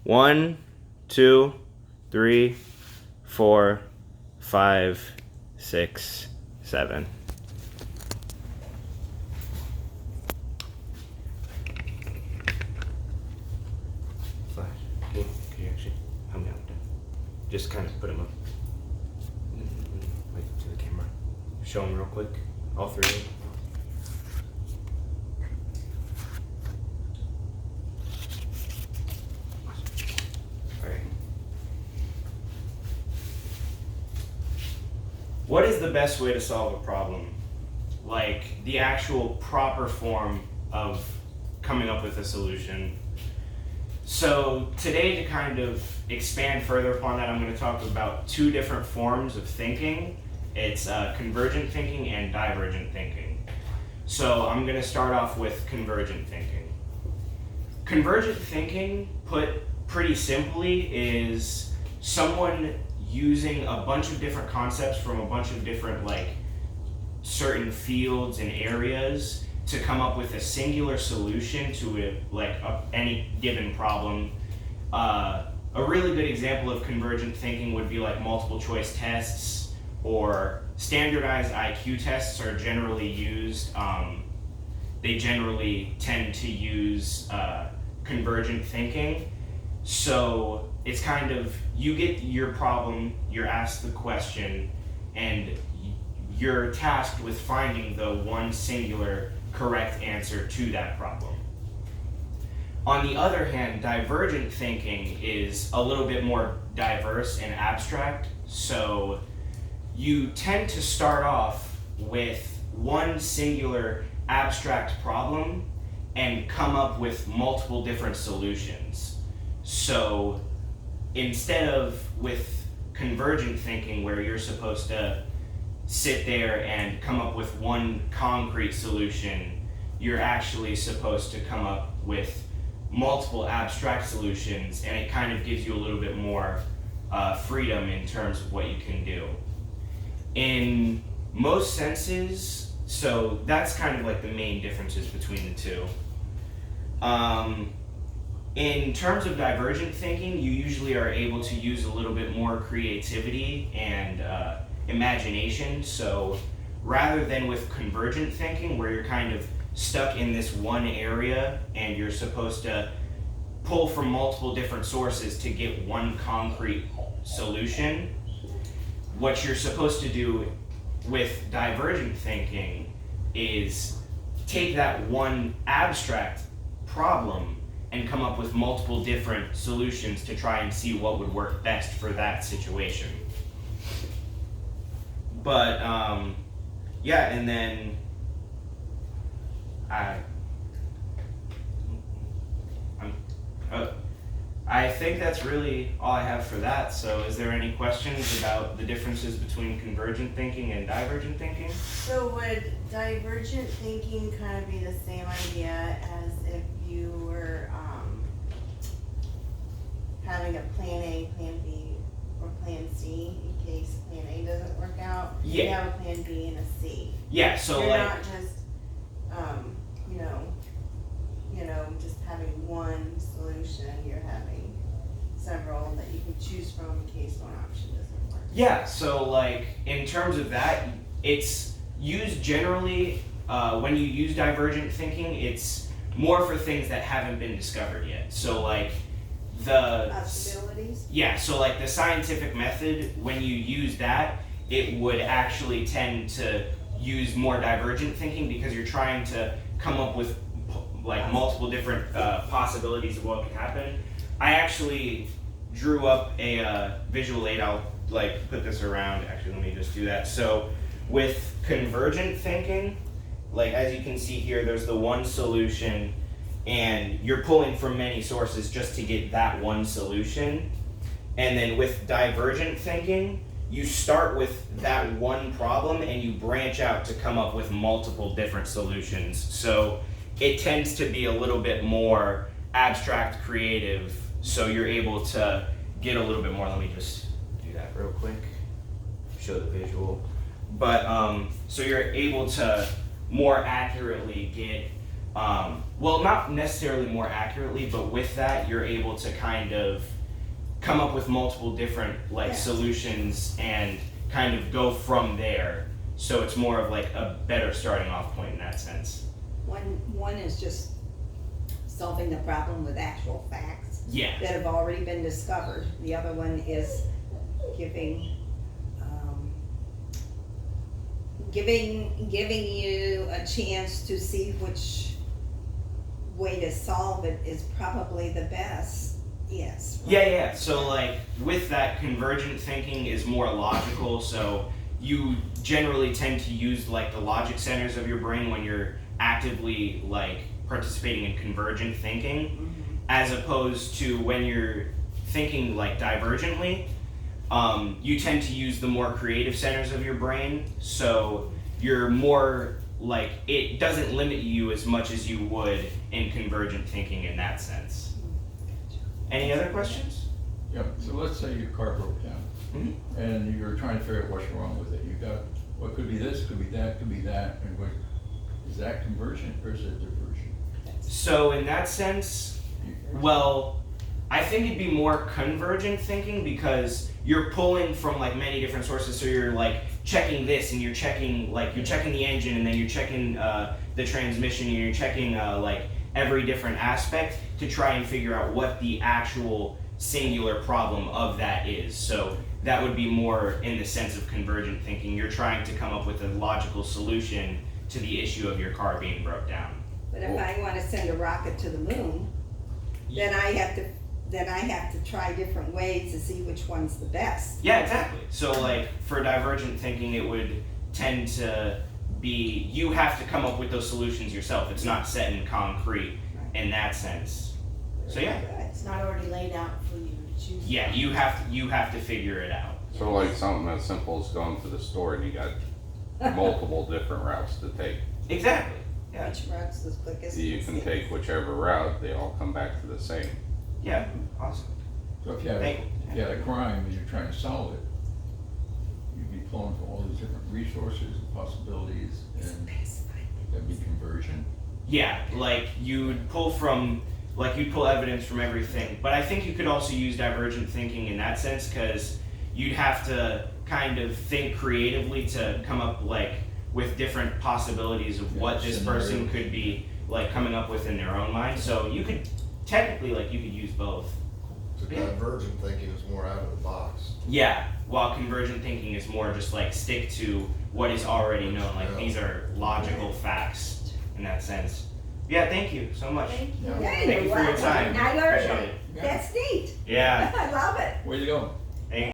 1, 2, 3, 4, 5, 6, 7. Flash, can you actually help me out with that? Just kind of put them up. Like to the camera. Show them real quick. All three of them. What is the best way to solve a problem? Like the actual proper form of coming up with a solution. So today, to kind of expand further upon that, I'm going to talk about two different forms of thinking. It's convergent thinking and divergent thinking. So I'm going to start off with convergent thinking. Convergent thinking, put pretty simply, is someone using a bunch of different concepts from a bunch of different certain fields and areas to come up with a singular solution to any given problem. A really good example of convergent thinking would be like multiple choice tests, or standardized IQ tests are generally used. They generally tend to use convergent thinking. So it's kind of, you get your problem, you're asked the question, and you're tasked with finding the one singular correct answer to that problem. On the other hand, divergent thinking is a little bit more diverse and abstract. So you tend to start off with one singular abstract problem and come up with multiple different solutions. So instead of with convergent thinking, where you're supposed to sit there and come up with one concrete solution, you're actually supposed to come up with multiple abstract solutions, and it kind of gives you a little bit more freedom in terms of what you can do. In most senses, so that's kind of like the main differences between the two. In terms of divergent thinking, you usually are able to use a little bit more creativity and imagination. So rather than with convergent thinking, where you're kind of stuck in this one area and you're supposed to pull from multiple different sources to get one concrete solution, what you're supposed to do with divergent thinking is take that one abstract problem and come up with multiple different solutions to try and see what would work best for that situation. But yeah, and then I think that's really all I have for that. So is there any questions about the differences between convergent thinking and divergent thinking? So would divergent thinking kind of be the same idea as if you were having a plan A, plan B, or plan C in case plan A doesn't work out? Yeah. You have a plan B and a C. Yeah, so you're like not just just having one solution, you're having several that you can choose from in case one option doesn't work. Yeah, so like in terms of that, it's used generally when you use divergent thinking, it's more for things that haven't been discovered yet. So like the possibilities? Yeah, so like the scientific method, when you use that, it would actually tend to use more divergent thinking because you're trying to come up with like multiple different possibilities of what could happen. I actually drew up a visual aid. I'll like put this around. Actually, let me just do that. So with convergent thinking, like as you can see here, there's the one solution and you're pulling from many sources just to get that one solution. And then with divergent thinking, you start with that one problem and you branch out to come up with multiple different solutions. So it tends to be a little bit more abstract, creative, so you're able to get a little bit more. Let me just do that real quick, show the visual. But so you're able to more accurately get Well, not necessarily more accurately, but with that, you're able to kind of come up with multiple different like Yeah. solutions and kind of go from there. So it's more of like a better starting off point in that sense. One is just solving the problem with actual facts Yeah. that have already been discovered. The other one is giving you a chance to see which way to solve it is probably the best. Yes. right. Yeah. So like with that, convergent thinking is more logical. So you generally tend to use like the logic centers of your brain when you're actively like participating in convergent thinking, as opposed to when you're thinking like divergently. You tend to use the more creative centers of your brain, so you're more like, it doesn't limit you as much as you would in convergent thinking in that sense. Any other questions? Yep, so let's say your car broke down, Mhm. and you're trying to figure out what's wrong with it. You got, what could be this, could be that, and what, is that convergent or is it divergent? So in that sense, well, I think it'd be more convergent thinking because you're pulling from like many different sources. So you're like checking this, and you're checking the engine, and then you're checking the transmission, and you're checking like every different aspect to try and figure out what the actual singular problem of that is. So that would be more in the sense of convergent thinking. You're trying to come up with a logical solution to the issue of your car being broke down. But if I want to send a rocket to the moon, then I have to try different ways to see which one's the best. Yeah, exactly. So like for divergent thinking, it would tend to be, you have to come up with those solutions yourself. It's not set in concrete in that sense. So yeah, It's not already laid out for you to choose. yeah, from. you have to figure it out. So like something as simple as going to the store and you got multiple different routes to take. Exactly. Yeah. Which route's the quickest? You can take whichever route, they all come back to the same. Yeah. Awesome. So if you had a crime and you're trying to solve it, you'd be pulling from all these different resources and possibilities, and that'd be conversion. Yeah, like you'd pull evidence from everything, but I think you could also use divergent thinking in that sense, because you'd have to kind of think creatively to come up like with different possibilities of what this person could be like coming up with in their own mind. So you could technically you could use both. So divergent thinking is more out of the box. Yeah, while convergent thinking is more just like stick to what is already known. Like these are logical facts in that sense. Yeah, thank you so much. Thank you. Yeah. Yeah, Thank you for your time. I learned Appreciate it. it. That's neat. Yeah. I love it. Way to go.